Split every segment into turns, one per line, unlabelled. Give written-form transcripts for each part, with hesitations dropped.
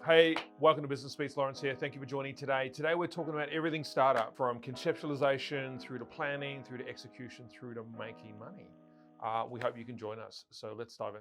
Hey, welcome to Business Beats. Lawrence here. Thank you for joining today. Today we're talking about everything startup, from conceptualization through to planning, through to execution, through to making money. We hope you can join us. So let's dive in.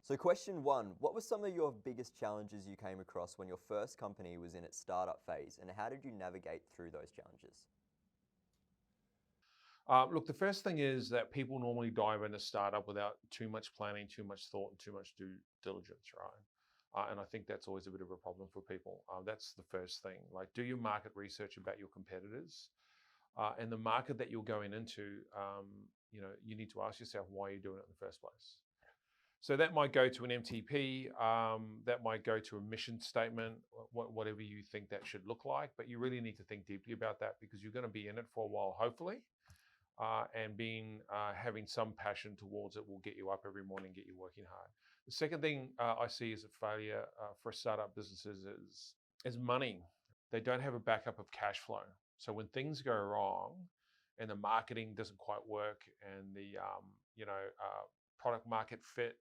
So question one, what were some of your biggest challenges you came across when your first company was in its startup phase, and how did you navigate through those challenges?
Look, the first thing is that people normally dive into startup without too much planning, too much thought, and too much due diligence, right? And I think that's always a bit of a problem for people. That's the first thing. Like, do your market research about your competitors and the market that you're going into. You need to ask yourself why you're doing it in the first place. So that might go to an MTP, that might go to a mission statement, whatever you think that should look like. But you really need to think deeply about that because you're going to be in it for a while, hopefully. And having some passion towards it will get you up every morning, get you working hard. The second thing I see as a failure for startup businesses is money. They don't have a backup of cash flow. So when things go wrong and the marketing doesn't quite work and the product market fit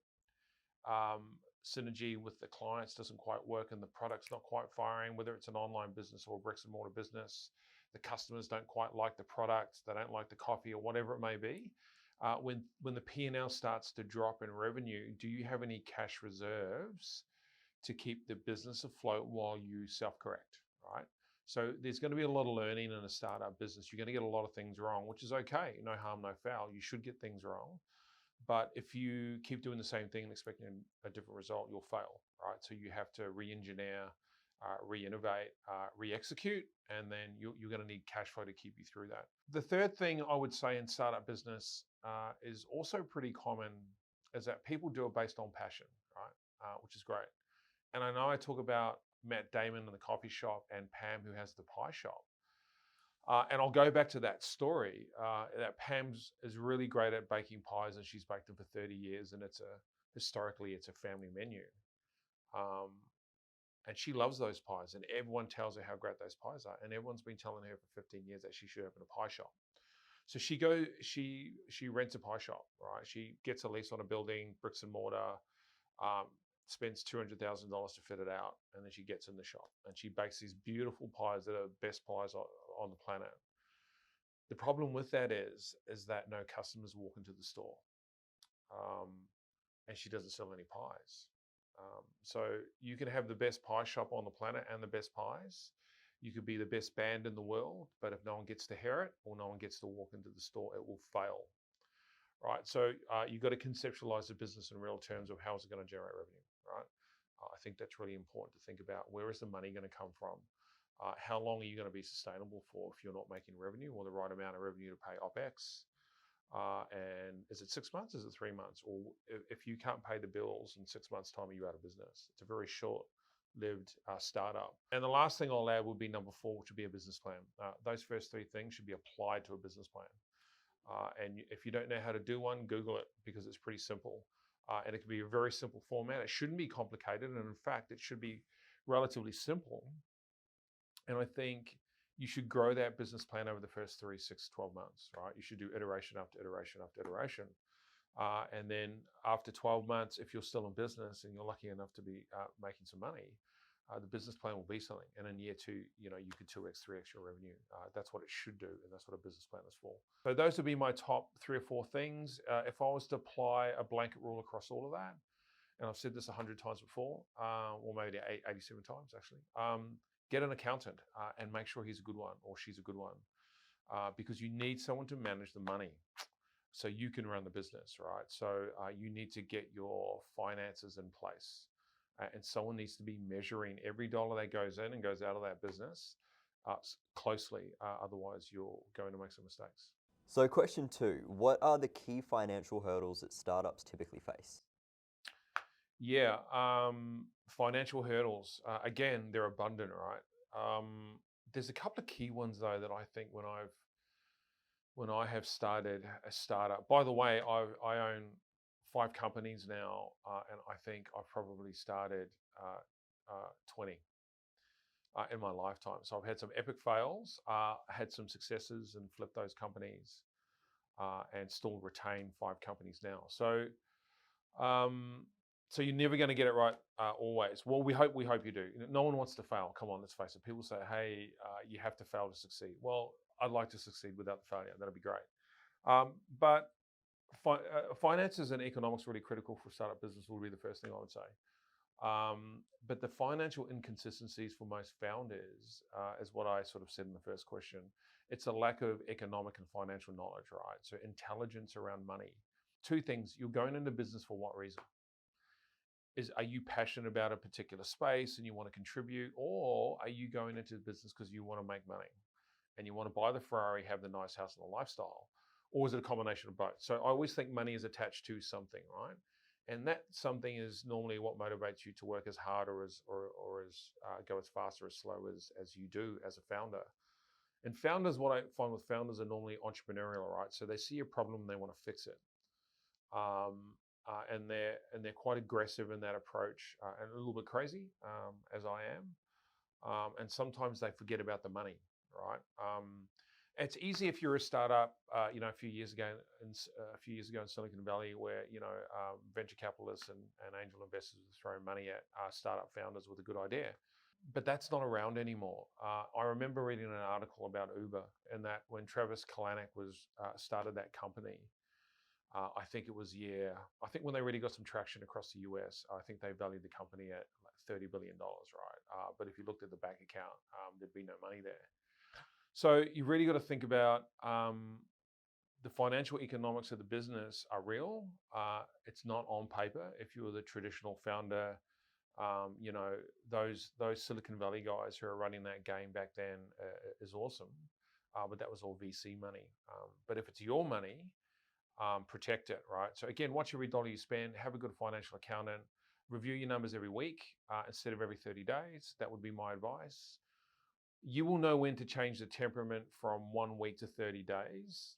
synergy with the clients doesn't quite work and the product's not quite firing, whether it's an online business or a bricks and mortar business, the customers don't quite like the product, they don't like the coffee or whatever it may be. When the P&L starts to drop in revenue, do you have any cash reserves to keep the business afloat while you self-correct, right? So there's going to be a lot of learning in a startup business. You're going to get a lot of things wrong, which is okay. No harm, no foul. You should get things wrong. But if you keep doing the same thing and expecting a different result, you'll fail, right? So you have to re-engineer, re-innovate, re-execute, and then you're going to need cash flow to keep you through that. The third thing I would say in startup business is also pretty common, is that people do it based on passion, right? Which is great. And I know I talk about Matt Damon in the coffee shop and Pam who has the pie shop. And I'll go back to that story. That Pam's is really great at baking pies, and she's baked them for 30 years, and historically it's a family menu. Um, and she loves those pies, and everyone tells her how great those pies are, and everyone's been telling her for 15 years that she should open a pie shop. So she rents a pie shop, right? She gets a lease on a building, bricks and mortar, um, spends $200,000 to fit it out, and then she gets in the shop and she bakes these beautiful pies that are the best pies on the planet. The problem with that is that no customers walk into the store, um, and she doesn't sell any pies. So you can have the best pie shop on the planet and the best pies. You could be the best band in the world, but if no one gets to hear it or no one gets to walk into the store, it will fail, right? So you've got to conceptualize the business in real terms of how is it going to generate revenue, right? I think that's really important to think about. Where is the money going to come from? How long are you going to be sustainable for if you're not making revenue or the right amount of revenue to pay OPEX? And is it 6 months? Is it 3 months? Or if you can't pay the bills in 6 months' time, are you out of business? It's a very short-lived startup. And the last thing I'll add would be number 4, which would be a business plan. Those first 3 things should be applied to a business plan. And if you don't know how to do one, Google it because it's pretty simple. And it can be a very simple format. It shouldn't be complicated. And in fact, it should be relatively simple. And I think you should grow that business plan over the first 3, 6, 12 months, right? You should do iteration after iteration after iteration. And then after 12 months, if you're still in business and you're lucky enough to be making some money, the business plan will be something. And in year 2, you could 2x, 3x your revenue. That's what it should do. And that's what a business plan is for. So those would be my top 3 or 4 things. If I was to apply a blanket rule across all of that, and I've said this 100 times before, or maybe 87 times actually, get an accountant and make sure he's a good one or she's a good one, because you need someone to manage the money so you can run the business, right? So you need to get your finances in place, and someone needs to be measuring every dollar that goes in and goes out of that business closely. Otherwise, you're going to make some mistakes.
So question 2, what are the key financial hurdles that startups typically face?
Yeah, financial hurdles. Again, they're abundant, right? There's a couple of key ones though that I think when I have started a startup. By the way, I own 5 companies now, and I think I've probably started 20. in my lifetime. So I've had some epic fails, had some successes, and flipped those companies, and still retain 5 companies now. So you're never going to get it right always. Well, we hope you do. No one wants to fail. Come on, let's face it. People say, "Hey, you have to fail to succeed." Well, I'd like to succeed without the failure. That'd be great. But finances and economics are really critical for startup business. Would be the first thing I would say. But the financial inconsistencies for most founders is what I sort of said in the first question. It's a lack of economic and financial knowledge, right? So intelligence around money. 2 things. You're going into business for what reason? Are you passionate about a particular space and you want to contribute, or are you going into business because you want to make money and you want to buy the Ferrari, have the nice house and the lifestyle? Or is it a combination of both? So I always think money is attached to something, right? And that something is normally what motivates you to work as hard or go as fast or as slow as you do as a founder. And founders, what I find with founders are normally entrepreneurial, right? So they see a problem and they want to fix it. And they're quite aggressive in that approach, and a little bit crazy, as I am. And sometimes they forget about the money, right? It's easy if you're a startup, a few years ago in Silicon Valley, where venture capitalists and angel investors were throwing money at startup founders with a good idea. But that's not around anymore. I remember reading an article about Uber, and that when Travis Kalanick started that company, I think when they really got some traction across the US, I think they valued the company at like $30 billion, right? But if you looked at the bank account, there'd be no money there. So you really got to think about the financial economics of the business are real. It's not on paper. If you were the traditional founder, those Silicon Valley guys who are running that game back then is awesome. But that was all VC money. But if it's your money, protect it, right? So again, watch every dollar you spend, have a good financial accountant, review your numbers every week instead of every 30 days. That would be my advice. You will know when to change the temperament from 1 week to 30 days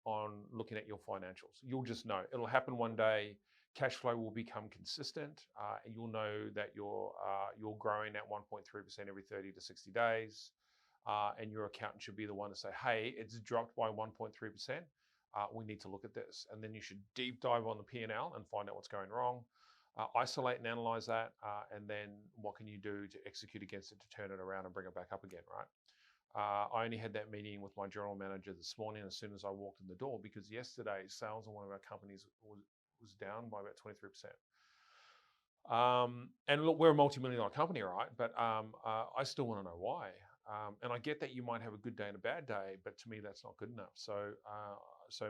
on looking at your financials. You'll just know. It'll happen one day. Cash flow will become consistent, and you'll know that you're growing at 1.3% every 30 to 60 days, and your accountant should be the one to say, "Hey, it's dropped by 1.3%. We need to look at this." And then you should deep dive on the P&L and find out what's going wrong. Isolate and analyze that, and then what can you do to execute against it to turn it around and bring it back up again, right? I only had that meeting with my general manager this morning as soon as I walked in the door, because yesterday sales on one of our companies was down by about 23%. And look, we're a multi-million-dollar company, right? But I still want to know why. And I get that you might have a good day and a bad day, but to me, that's not good enough. So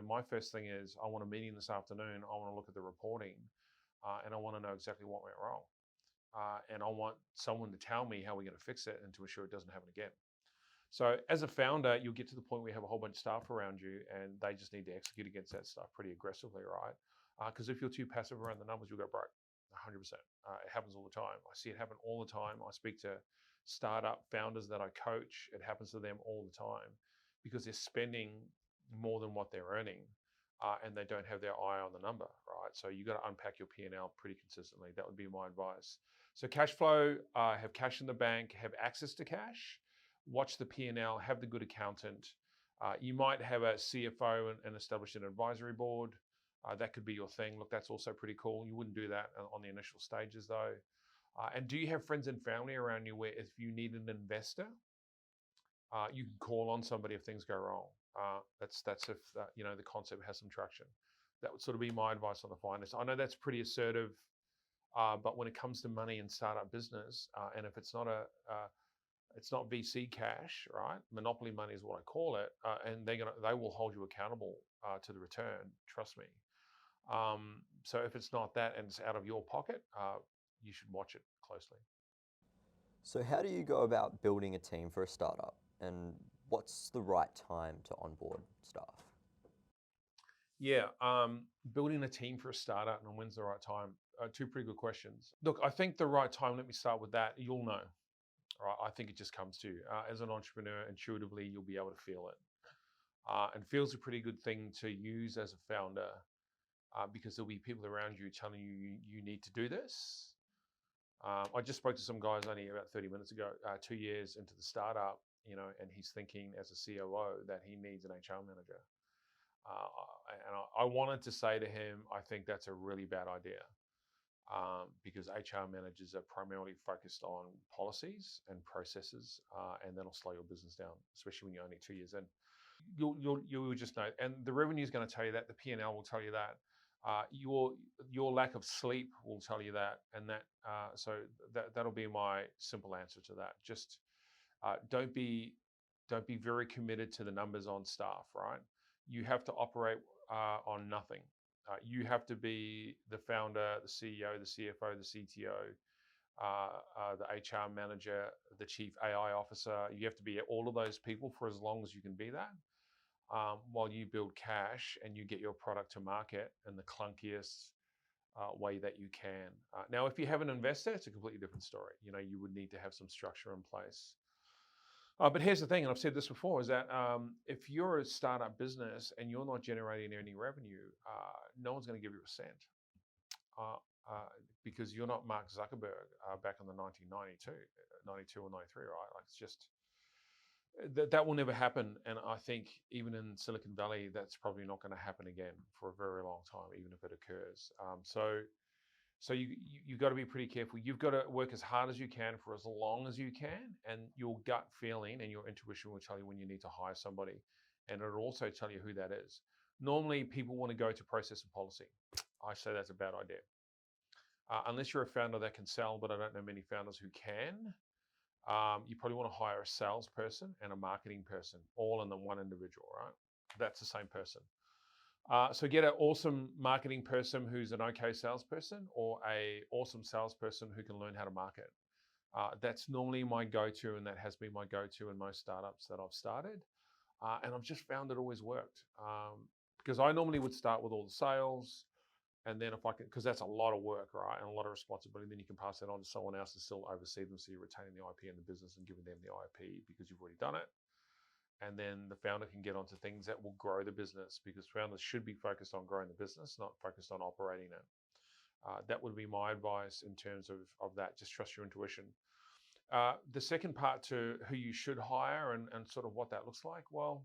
my first thing is, I want a meeting this afternoon. I want to look at the reporting, and I want to know exactly what went wrong. And I want someone to tell me how we're going to fix it and to ensure it doesn't happen again. So as a founder, you'll get to the point where you have a whole bunch of staff around you, and they just need to execute against that stuff pretty aggressively, right? Because if you're too passive around the numbers, you'll go broke, 100%. It happens all the time. I see it happen all the time. I speak to startup founders that I coach. It happens to them all the time because they're spending more than what they're earning, and they don't have their eye on the number, right? So you got to unpack your P&L pretty consistently. That would be my advice. So cash flow, have cash in the bank, have access to cash, watch the P&L, have the good accountant. You might have a CFO and establish an advisory board. That could be your thing. Look, that's also pretty cool. You wouldn't do that on the initial stages though. And do you have friends and family around you where if you need an investor, you can call on somebody if things go wrong? That's if the concept has some traction. That would sort of be my advice on the finance. I know that's pretty assertive, but when it comes to money and startup business, and if it's not it's not VC cash, right? Monopoly money is what I call it, and they will hold you accountable to the return. Trust me. So if it's not that and it's out of your pocket, you should watch it closely.
So how do you go about building a team for a startup, and what's the right time to onboard staff?
Yeah, building a team for a startup and when's the right time? 2 pretty good questions. Look, I think the right time, let me start with that. You'll know, right? I think it just comes to you. As an entrepreneur, intuitively, you'll be able to feel it. And feel's a pretty good thing to use as a founder, because there'll be people around you telling you you need to do this. I just spoke to some guys only about 30 minutes ago, 2 years into the startup, and he's thinking as a COO that he needs an HR manager. And I wanted to say to him, I think that's a really bad idea, because HR managers are primarily focused on policies and processes, and that'll slow your business down, especially when you're only 2 years in. You'll just know, and the revenue is going to tell you that. The P&L will tell you that. Your lack of sleep will tell you that, and that'll be my simple answer to that. Just don't be very committed to the numbers on staff, right? You have to operate on nothing. You have to be the founder, the CEO, the CFO, the CTO, the HR manager, the chief AI officer. You have to be all of those people for as long as you can be that, while you build cash and you get your product to market in the clunkiest way that you can. Now, if you have an investor, it's a completely different story. You would need to have some structure in place. But here's the thing, and I've said this before, is that if you're a startup business and you're not generating any revenue, no one's going to give you a cent, because you're not Mark Zuckerberg back in the 1992, 92 or 93, right? Like, it's just, that will never happen. And I think even in Silicon Valley, that's probably not going to happen again for a very long time, even if it occurs. So you got to be pretty careful. You've got to work as hard as you can for as long as you can, and your gut feeling and your intuition will tell you when you need to hire somebody, and it'll also tell you who that is. Normally, people want to go to process and policy. I say that's a bad idea. Unless you're a founder that can sell, but I don't know many founders who can. You probably want to hire a salesperson and a marketing person, all in the one individual, right? That's the same person. So get an awesome marketing person who's an okay salesperson, or a awesome salesperson who can learn how to market. That's normally my go-to, and that has been my go-to in most startups that I've started. And I've just found it always worked, because I normally would start with all the sales. And then if I can, because that's a lot of work, right? And a lot of responsibility, then you can pass that on to someone else and still oversee them. So you're retaining the IP in the business and giving them the IP because you've already done it. And then the founder can get onto things that will grow the business, because founders should be focused on growing the business, not focused on operating it. That would be my advice in terms of that. Just trust your intuition. The second part to who you should hire and sort of what that looks like, well,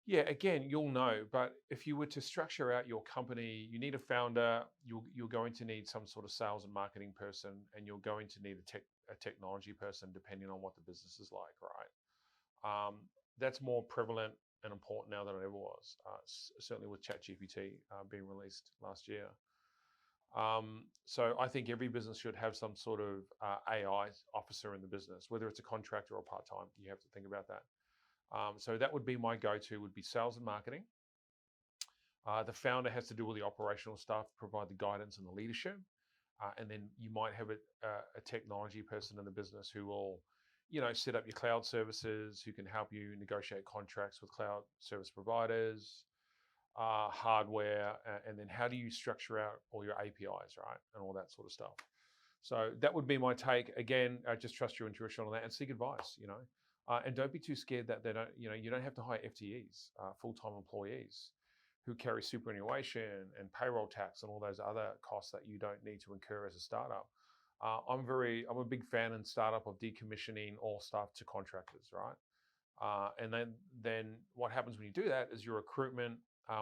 yeah, again, you'll know, but if you were to structure out your company, you need a founder, you're going to need some sort of sales and marketing person, and you're going to need a technology person, depending on what the business is like, right? That's more prevalent and important now than it ever was, certainly with ChatGPT being released last year. So I think every business should have some sort of AI officer in the business, whether it's a contractor or part-time. You have to think about that. So that would be my go-to, would be sales and marketing. The founder has to do all the operational stuff, provide the guidance and the leadership. And then you might have a technology person in the business who will, set up your cloud services, who can help you negotiate contracts with cloud service providers, hardware, and then how do you structure out all your APIs, right? And all that sort of stuff. So that would be my take. Again, just trust your intuition on that and seek advice, and don't be too scared that you don't have to hire FTEs, full-time employees, who carry superannuation and payroll tax and all those other costs that you don't need to incur as a startup. I'm a big fan in startup of decommissioning all staff to contractors, right? And then what happens when you do that is your recruitment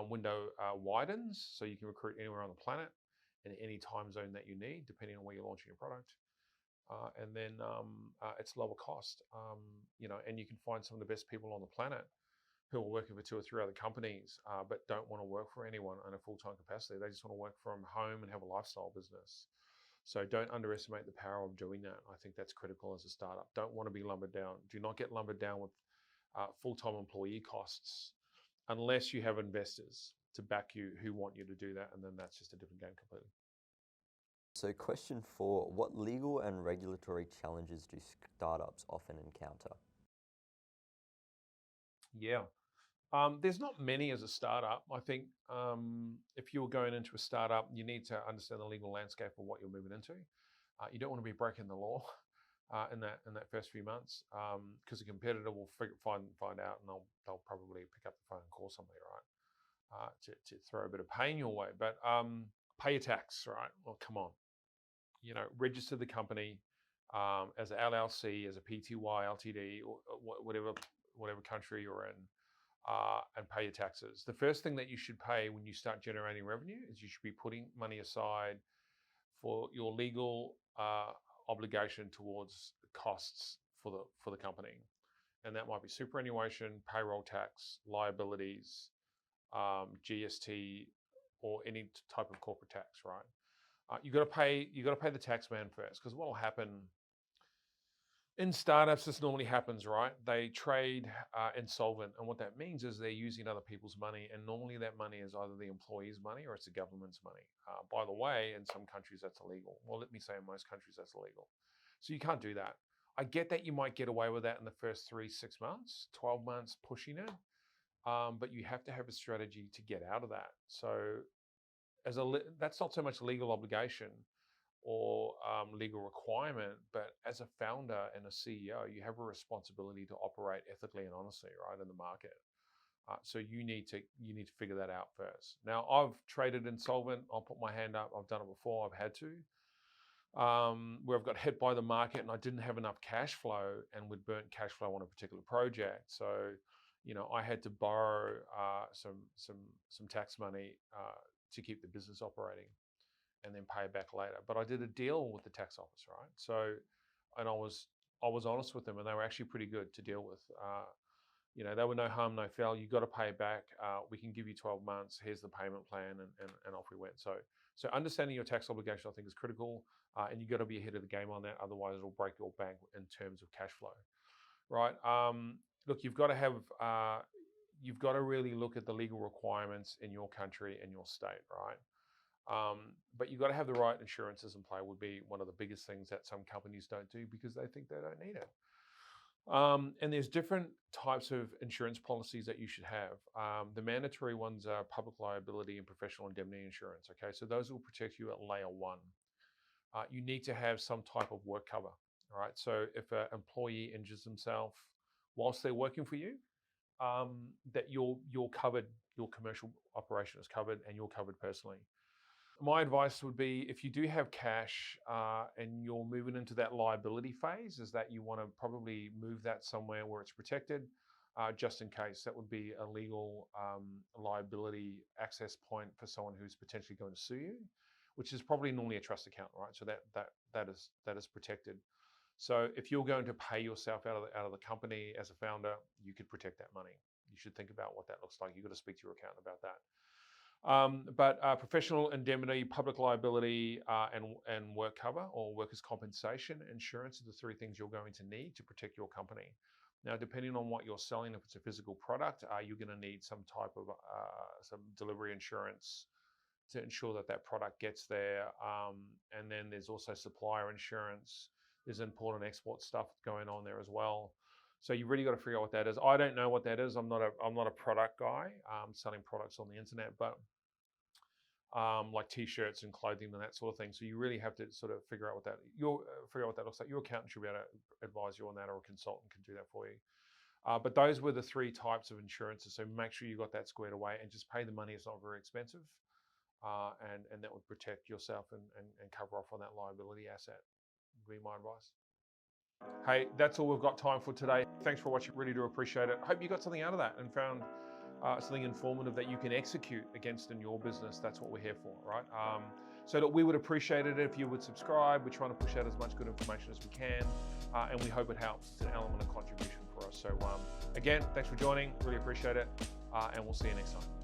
window widens, so you can recruit anywhere on the planet in any time zone that you need, depending on where you're launching your product. And then it's lower cost, and you can find some of the best people on the planet who are working for 2 or 3 other companies, but don't want to work for anyone in a full-time capacity. They just want to work from home and have a lifestyle business. So don't underestimate the power of doing that. I think that's critical as a startup. Don't want to be lumbered down. Do not get lumbered down with full-time employee costs unless you have investors to back you who want you to do that, and then that's just a different game completely.
So question 4, what legal and regulatory challenges do startups often encounter?
Yeah. There's not many as a startup. I think if you're going into a startup, you need to understand the legal landscape of what you're moving into. You don't want to be breaking the law in that first few months, because a competitor will find out, and they'll probably pick up the phone and call somebody, right, to throw a bit of pain your way. But pay your tax, right? Well, come on. register the company as an LLC, as a PTY, LTD, or whatever country you're in, and pay your taxes. The first thing that you should pay when you start generating revenue is you should be putting money aside for your legal obligation towards costs for the company, and that might be superannuation, payroll tax, liabilities, GST, or any type of corporate tax. Right? You got to pay the tax man first, because what will happen in startups, this normally happens, right? They trade insolvent, and what that means is they're using other people's money, and normally that money is either the employee's money or it's the government's money. By the way, in some countries that's illegal. Well, let me say in most countries that's illegal. So you can't do that. I get that you might get away with that in the first 3, 6 months, 12 months pushing it, but you have to have a strategy to get out of that. So that's not so much a legal obligation or legal requirement, but as a founder and a CEO, you have a responsibility to operate ethically and honestly, right, in the market. So you need to figure that out first. Now, I've traded insolvent. I'll put my hand up. I've done it before. I've had to, where I've got hit by the market and I didn't have enough cash flow, and we'd burnt cash flow on a particular project. So, I had to borrow some tax money to keep the business operating, and then pay it back later. But I did a deal with the tax office, right? So, and I was honest with them, and they were actually pretty good to deal with. They were no harm, no foul. You got to pay it back. We can give you 12 months. Here's the payment plan, and off we went. So understanding your tax obligation, I think, is critical, and you got to be ahead of the game on that. Otherwise, it'll break your bank in terms of cash flow, right? Look, you've got to really look at the legal requirements in your country and your state, right? But you've got to have the right insurances in play. Would be one of the biggest things that some companies don't do because they think they don't need it. And there's different types of insurance policies that you should have. The mandatory ones are public liability and professional indemnity insurance. Okay, so those will protect you at layer 1. You need to have some type of work cover. All right, so if an employee injures themselves whilst they're working for you, that you're covered, your commercial operation is covered, and you're covered personally. My advice would be, if you do have cash and you're moving into that liability phase, is that you want to probably move that somewhere where it's protected, just in case. That would be a legal liability access point for someone who's potentially going to sue you, which is probably normally a trust account, right? So that is protected. So if you're going to pay yourself out of the company as a founder, you could protect that money. You should think about what that looks like. You've got to speak to your accountant about that. But professional indemnity, public liability, and work cover or workers' compensation insurance are the 3 things you're going to need to protect your company. Now, depending on what you're selling, if it's a physical product, you're going to need some type of some delivery insurance to ensure that product gets there. And then there's also supplier insurance. There's import and export stuff going on there as well. So you really got to figure out what that is. I don't know what that is. I'm not a product guy. Selling products on the internet, but like T-shirts and clothing and that sort of thing. So you really have to sort of figure out what that looks like. Your accountant should be able to advise you on that, or a consultant can do that for you. But those were the 3 types of insurances. So make sure you got that squared away, and just pay the money. It's not very expensive, and that would protect yourself and cover off on that liability asset. Would be my advice. Hey, that's all we've got time for today. Thanks for watching. Really do appreciate it. Hope you got something out of that and found something informative that you can execute against in your business. That's what we're here for, right? So that we would appreciate it if you would subscribe. We're trying to push out as much good information as we can, and we hope it helps. It's an element of contribution for us. So again, thanks for joining. Really appreciate it, and we'll see you next time.